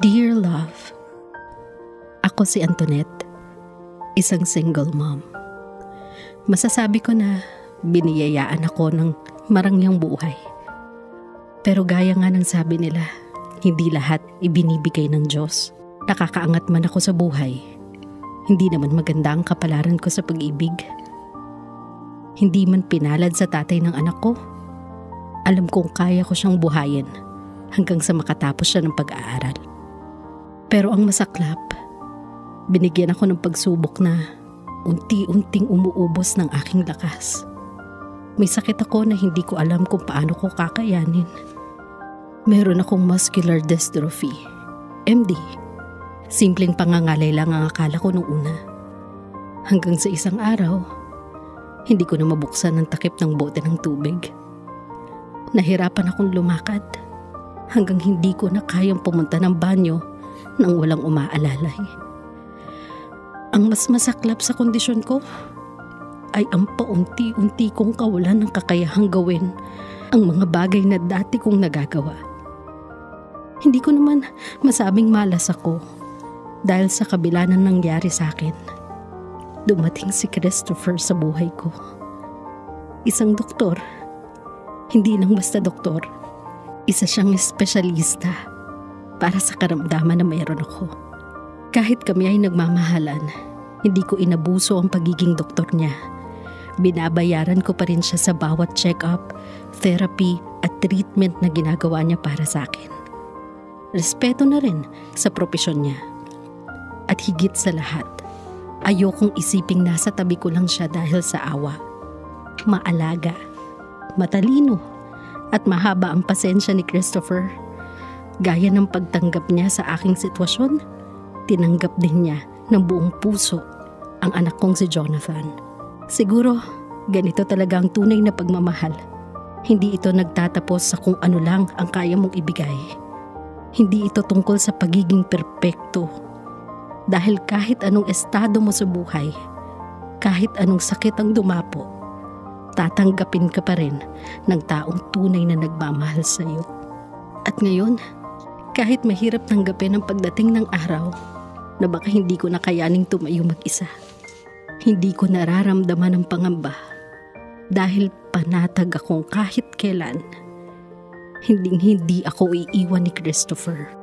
Dear Love, ako si Antoinette, isang single mom. Masasabi ko na biniyayaan ako ng marangyang buhay. Pero gaya nga ng sabi nila, hindi lahat ibinibigay ng Diyos. Nakakaangat man ako sa buhay, hindi naman maganda ang kapalaran ko sa pag-ibig. Hindi man pinalad sa tatay ng anak ko, alam kong kaya ko siyang buhayin hanggang sa makatapos siya ng pag-aaral. Pero ang masaklap, binigyan ako ng pagsubok na unti-unting umuubos ng aking lakas. May sakit ako na hindi ko alam kung paano ko kakayanin. Meron akong muscular dystrophy, MD. Simpleng pangangalay lang ang akala ko nung una. Hanggang sa isang araw, hindi ko na mabuksan ang takip ng bote ng tubig. Nahirapan akong lumakad hanggang hindi ko na kayang pumunta ng banyo nang walang umaalalay. Ang mas masaklap sa kondisyon ko ay ang paunti-unti kong kawalan ng kakayahang gawin ang mga bagay na dati kong nagagawa. Hindi ko naman masabing malas ako dahil sa kabila ng nangyari sa akin. Dumating si Christopher sa buhay ko. Isang doktor. Hindi lang basta doktor. Isa siyang espesyalista para sa karamdaman na mayroon ako. Kahit kami ay nagmamahalan, hindi ko inabuso ang pagiging doktor niya. Binabayaran ko pa rin siya sa bawat check-up, therapy at treatment na ginagawa niya para sa akin. Respeto na rin sa propesyon niya. At higit sa lahat, ayokong isiping nasa tabi ko lang siya dahil sa awa. Maalaga, matalino, at mahaba ang pasensya ni Christopher. Gaya ng pagtanggap niya sa aking sitwasyon, tinanggap din niya ng buong puso ang anak kong si Jonathan. Siguro, ganito talaga ang tunay na pagmamahal. Hindi ito nagtatapos sa kung ano lang ang kaya mong ibigay. Hindi ito tungkol sa pagiging perpekto. Dahil kahit anong estado mo sa buhay, kahit anong sakit ang dumapo, tatanggapin ka pa rin ng taong tunay na nagmamahal sa iyo. At ngayon, kahit mahirap tanggapin ang pagdating ng araw na baka hindi ko nakayaning tumayo mag-isa, hindi ko nararamdaman ang pangamba dahil panatag akong kahit kailan. Hindi ako iiwan ni Christopher.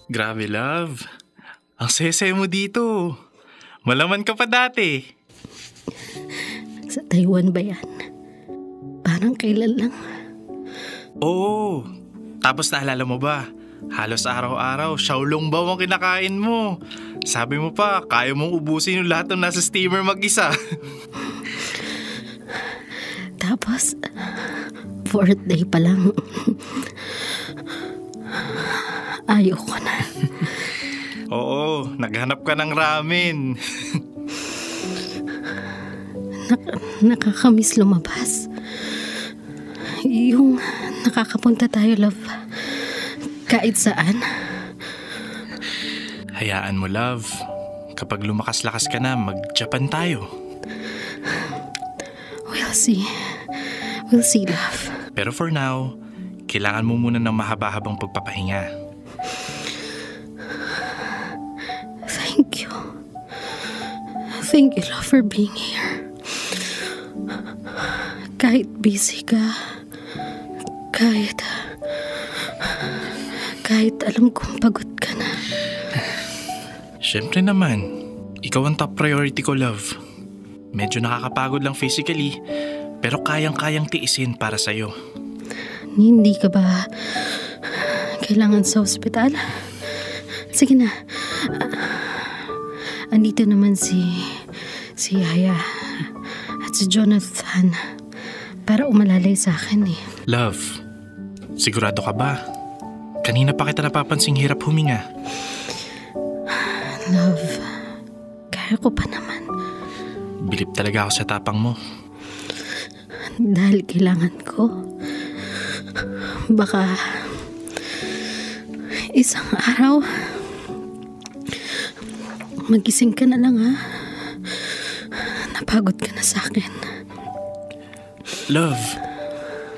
Grabe, love. Ang saya-saya mo dito. Malaman ka pa dati. Sa Taiwan ba yan? Parang kailan lang. Oo. Tapos naalala mo ba? Halos araw-araw, xiaolongbao ang kinakain mo. Sabi mo pa, kaya mong ubusin yung lahat ng nasa steamer mag-isa. Tapos, fourth day pa lang. Ayoko na. Oo, naghanap ka ng ramen. Nakakamiss lumabas. Yung nakakapunta tayo, love, kahit saan. Hayaan mo, love. Kapag lumakas-lakas ka na, mag-Japan tayo. We'll see. We'll see, love. Pero for now, kailangan mo muna ng mahaba-habang pagpapahinga. Thank you. Thank you, love, for being here. Kahit busy ka, kahit alam kong pagod ka na. Siyempre naman, ikaw ang top priority ko, love. Medyo nakakapagod lang physically, pero kayang-kayang tiisin para sa'yo. Hindi ka ba kailangan sa ospital? Sige na. Andito naman si Yaya at si Jonathan para umalalay sa akin eh. Love, sigurado ka ba? Kanina pa kita napapansing hirap huminga. Love, kaya ko pa naman. Bilib talaga ako sa tapang mo. Dahil kailangan ko. Baka isang araw magising ka na lang, ha? Napapagod ka na sa akin. Love,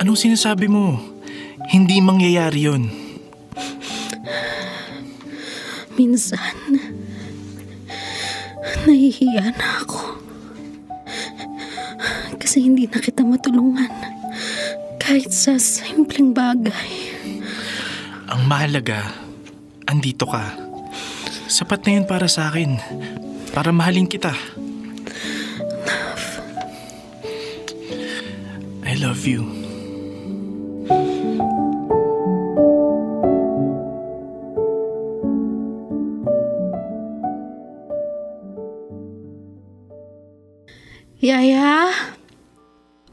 anong sinasabi mo? Hindi mangyayari yun. Minsan, nahihiya na ako. Kasi hindi na kita matulungan. Kahit sa simpleng bagay. Ang mahalaga, andito ka. Sapat na yun para sa akin. Para mahalin kita. I love you. Yaya?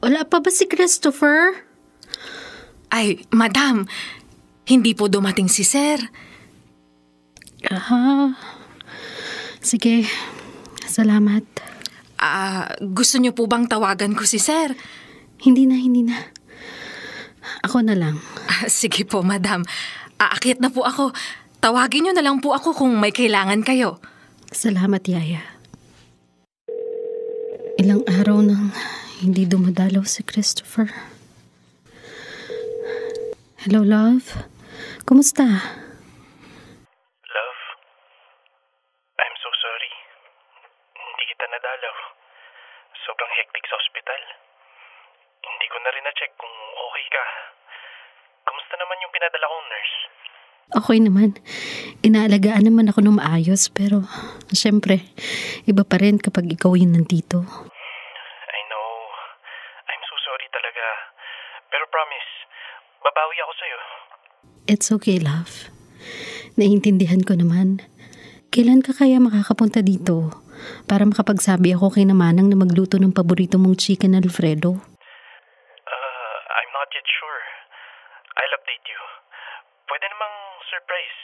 Wala pa ba si Christopher? Ay, madam, hindi po dumating si sir. Sige, salamat. Gusto niyo po bang tawagan ko si sir? Hindi na. Ako na lang. Sige po, madam. Aakyat na po ako. Tawagin niyo na lang po ako kung may kailangan kayo. Salamat, Yaya. Ilang araw nang hindi dumadalaw si Christopher. Hello, love. Kumusta? Love, I'm so sorry. Hindi kita nadalaw. Sobrang hectic sa ospital. Hindi ko na rin na-check kung okay ka. Kamusta naman yung pinadala kong nurse? Okay naman. Inaalagaan naman ako ng maayos, pero syempre, iba pa rin kapag ikaw yung nandito. I know. I'm so sorry talaga. Pero promise, babawi ako sa'yo. It's okay, love. Naiintindihan ko naman. Kailan ka kaya makakapunta dito para makapagsabi ako kay Namanang na magluto ng paborito mong chicken Alfredo? I'm not yet sure. I'll update you. Pwede namang surprise.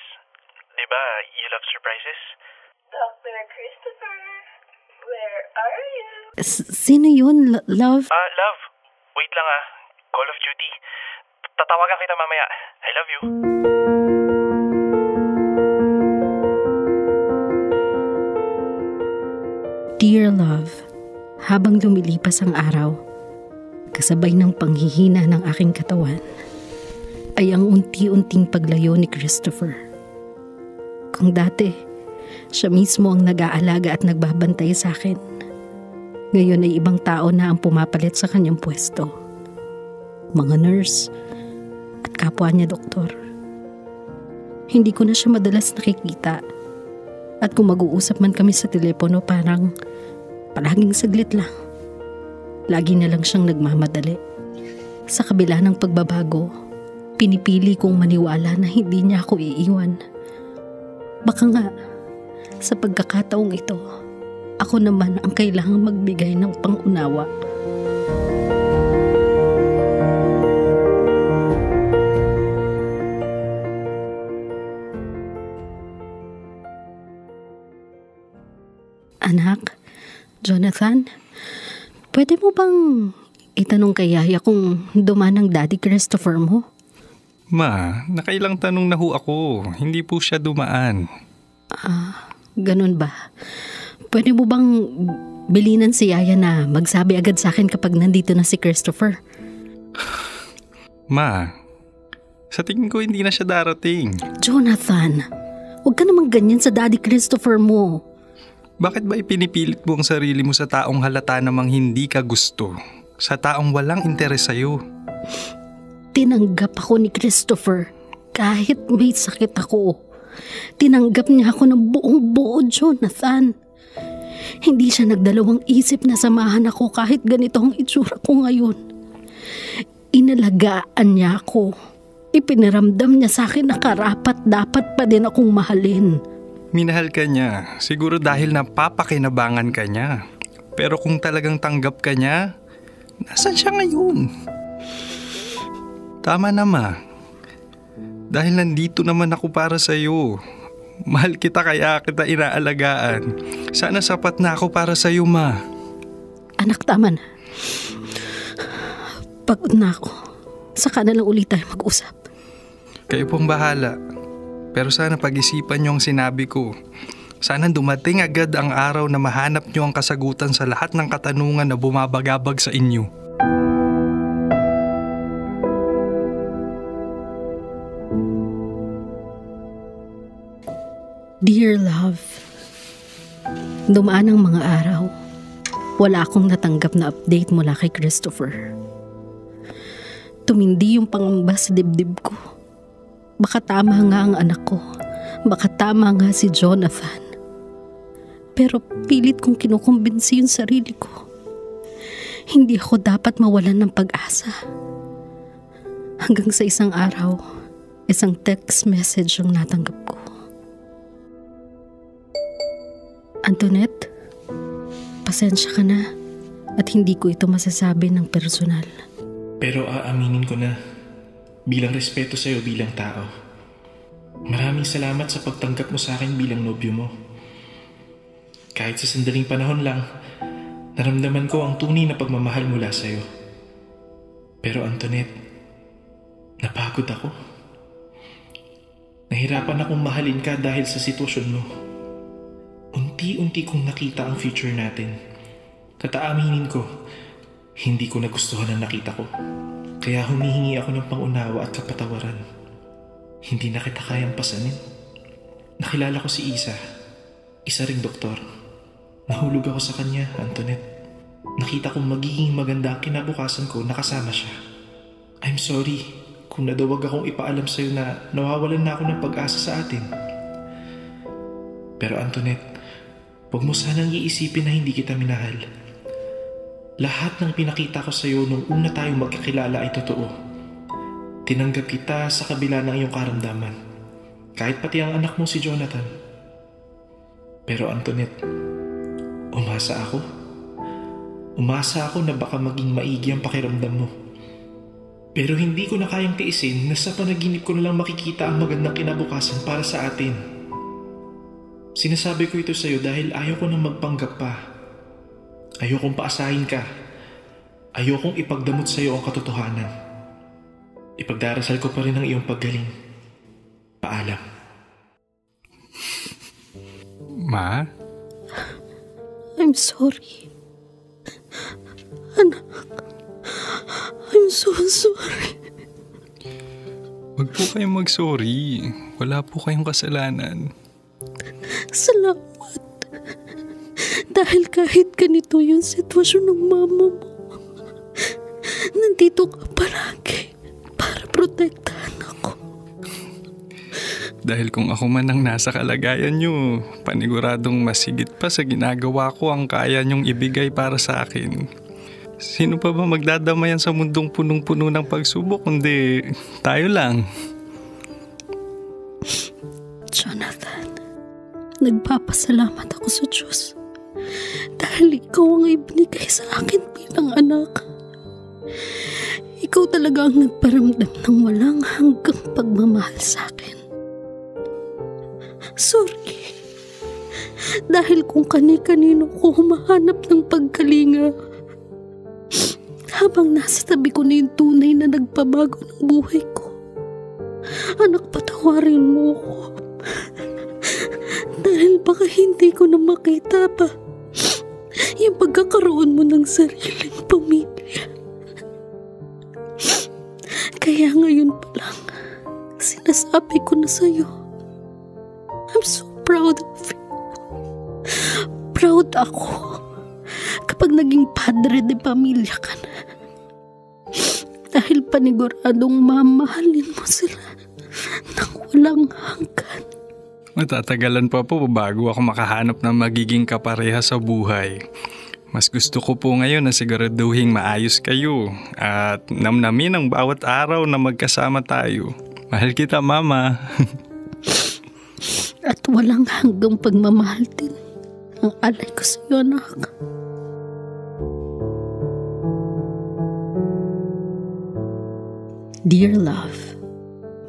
Diba, you love surprises? Dr. Christopher, where are you? Sino yun, love? Love. Wait lang Call of Duty. Tatawagan kita mamaya. I love you. Dear love, habang lumilipas ang araw, kasabay ng panghihina ng aking katawan, ay ang unti-unting paglayo ni Christopher. Kung dati, siya mismo ang nag-aalaga at nagbabantay sa akin, ngayon ay ibang tao na ang pumapalit sa kanyang pwesto. Mga nurse at kapwa niya doktor. Hindi ko na siya madalas nakikita. At kung mag-uusap man kami sa telepono, parang palaging saglit lang. Lagi na lang siyang nagmamadali. Sa kabila ng pagbabago, pinipili kong maniwala na hindi niya ako iiwan. Baka nga, sa pagkakataong ito, ako naman ang kailangang magbigay ng pangunawa. Anak, Jonathan, pwede mo bang itanong kay Yaya kung dumaan ang Daddy Christopher mo? Ma, nakailang tanong na ho ako. Hindi po siya dumaan. Ganun ba? Pwede mo bang bilinan si Yaya na magsabi agad sa akin kapag nandito na si Christopher? Ma, sa tingin ko hindi na siya darating. Jonathan, huwag ka namang ganyan sa Daddy Christopher mo. Bakit ba ipinipilit mo ang sarili mo sa taong halata namang hindi ka gusto? Sa taong walang interes sa'yo? Tinanggap ako ni Christopher kahit may sakit ako. Tinanggap niya ako ng buong-buo, Jonathan. Hindi siya nagdalawang isip na samahan ako kahit ganito ang itsura ko ngayon. Inalagaan niya ako. Ipiniramdam niya sa akin na karapat dapat pa din akong mahalin. Minahal ka niya, siguro dahil napapakinabangan ka niya. Pero kung talagang tanggap ka niya, nasan siya ngayon? Tama na, Ma. Dahil nandito naman ako para sa'yo. Mahal kita kaya kita inaalagaan. Sana sapat na ako para sa'yo, Ma. Anak, tama na. Pagod na ako. Saka na lang ulit tayo mag-usap. Kayo pong bahala. Pero sana pag-isipan niyo ang sinabi ko. Sana dumating agad ang araw na mahanap niyo ang kasagutan sa lahat ng katanungan na bumabagabag sa inyo. Dear love, dumaan ang mga araw. Wala akong natanggap na update mula kay Christopher. Tumindi yung pangamba sa dibdib ko. Baka tama nga ang anak ko. Baka tama nga si Jonathan. Pero pilit kong kinukumbinsi yung sarili ko. Hindi ako dapat mawalan ng pag-asa. Hanggang sa isang araw, isang text message ang natanggap ko. Antoinette, pasensya ka na at hindi ko ito masasabi ng personal. Pero aaminin ko na, bilang respeto sa'yo bilang tao. Maraming salamat sa pagtanggap mo sa akin bilang nobyo mo. Kahit sa sandaling panahon lang, naramdaman ko ang tunay na pagmamahal mula sa'yo. Pero Antoinette, napagod ako. Nahirapan akong mahalin ka dahil sa sitwasyon mo. Unti-unti kong nakita ang future natin. Kataaminin ko, hindi ko nagustuhan ang nakita ko. Kaya humihingi ako ng pangunawa at kapatawaran. Hindi na kita kayang pasanin. Nakilala ko si Isa. Isa ring doktor. Nahulog ako sa kanya, Antoinette. Nakita kong magiging maganda ang kinabukasan ko nakasama siya. I'm sorry kung nadawag akong ipaalam sa'yo na nawawalan na ako ng pag-asa sa atin. Pero Antoinette, huwag mo sanang iisipin na hindi kita minahal. Lahat ng pinakita ko sa'yo nung una tayong magkakilala ay totoo. Tinanggap kita sa kabila ng iyong karamdaman. Kahit pati ang anak mo si Jonathan. Pero Antoinette, umasa ako. Umasa ako na baka maging maigi ang pakiramdam mo. Pero hindi ko na kayang tiisin na sa panaginip ko na lang makikita ang magandang kinabukasan para sa atin. Sinasabi ko ito sa'yo dahil ayaw ko nang magpanggap pa. Ayaw kong paasahin ka. Ayaw kong ipagdamot sa'yo ang katotohanan. Ipagdarasal ko pa rin ang iyong paggaling. Paalam. Ma? I'm sorry. Anak, I'm so sorry. Huwag po kayong mag-sorry. Wala po kayong kasalanan. Salamat. Dahil kahit ganito yung sitwasyon ng mama mo, nandito ka palagi para protektahan ako. Dahil kung ako man ang nasa kalagayan nyo, paniguradong mas higit pa sa ginagawa ko ang kaya nyong ibigay para sa akin. Sino pa ba magdadamayan sa mundong punong-puno ng pagsubok kundi tayo lang? Jonathan, nagpapasalamat ako sa Diyos dahil ikaw ang ibinigay sa akin bilang anak. Ikaw talaga ang nagparamdam ng walang hanggang pagmamahal sa akin. Sorry. Dahil kung kani-kanino ko humahanap ng pagkalinga, habang nasa tabi ko na yung tunay na nagpabago ng buhay ko. Anak, patawarin mo ko. Dahil baka hindi ko na makita pa yung pagkakaroon mo ng sariling pamilya. Kaya ngayon pa lang, sinasabi ko na sa'yo, I'm so proud of you. Proud ako kapag naging padre de pamilya ka na. Dahil paniguradong mamahalin mo sila nang walang hanggan. Matatagalan pa po bago ako makahanap ng magiging kapareha sa buhay. Mas gusto ko po ngayon na siguraduhing maayos kayo at namnamin ang bawat araw na magkasama tayo. Mahal kita, Mama. At walang hanggang pagmamahal din ang alay ko sa iyo, anak. Dear love,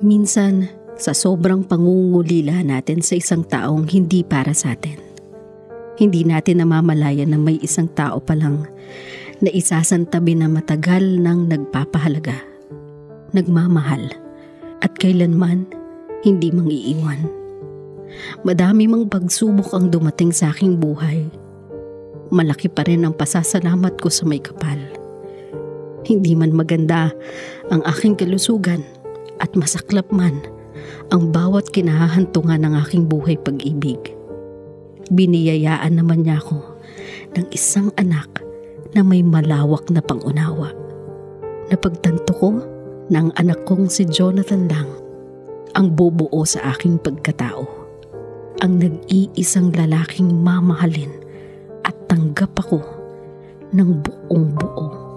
minsan sa sobrang pangungulila natin sa isang taong hindi para sa atin, hindi natin namamalayan na may isang tao pa lang na isasantabi na matagal nang nagpapahalaga, nagmamahal, at kailanman hindi mangiiwan. Madami mang pagsubok ang dumating sa aking buhay. Malaki pa rin ang pasasalamat ko sa may kapal. Hindi man maganda ang aking kalusugan at masaklap man ang bawat kinahahantungan ng aking buhay pag-ibig. Biniyayaan naman niya ako ng isang anak na may malawak na pangunawa. Napagtanto ko na ang anak kong si Jonathan lang ang bubuo sa aking pagkatao. Ang nag-iisang lalaking mamahalin at tanggap ako ng buong buo.